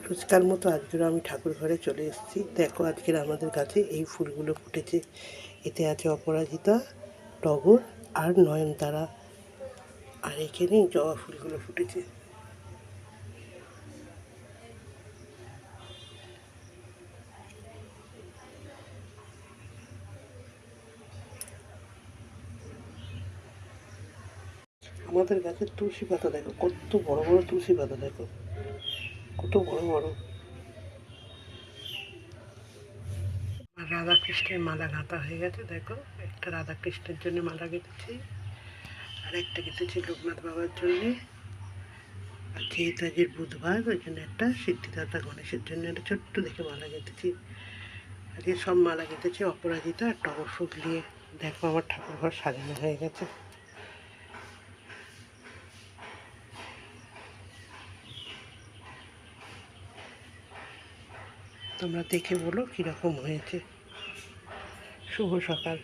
রোজকার মতো আজকেরও আমি ঠাকুর ঘরে চলে এসেছি। দেখো আজকের আমাদের কাছে এই ফুলগুলো ফুটেছে। এতে আছে অপরাজিতা, টগর আর নয়নতারা। আর এখানেই জবা ফুলগুলো ফুটেছে। আমাদের গাছের তুলসী পাতা দেখো, কত বড় বড় তুলসী পাতা দেখো, কত বড় বড়। আর রাধাকৃষ্ণের মালা গাঁথা হয়ে গেছে। দেখো, একটা রাধাকৃষ্ণের জন্য মালা গেঁথেছি, আর একটা গেঁথেছি লোকনাথ বাবার জন্যে। আর যেহেতু আজকের বুধবার, ওই জন্য একটা সিদ্ধিদাতা গণেশের জন্য একটা ছোট্ট দেখে মালা গেঁথেছি। আজকে সব মালা গেঁথেছি অপরাজিতা আর টগর ফুল দিয়ে। দেখো আমার ঠাকুর ঘর সাজানো হয়ে গেছে। তোমরা দেখে বলো কীরকম হয়েছে। শুভ সকাল।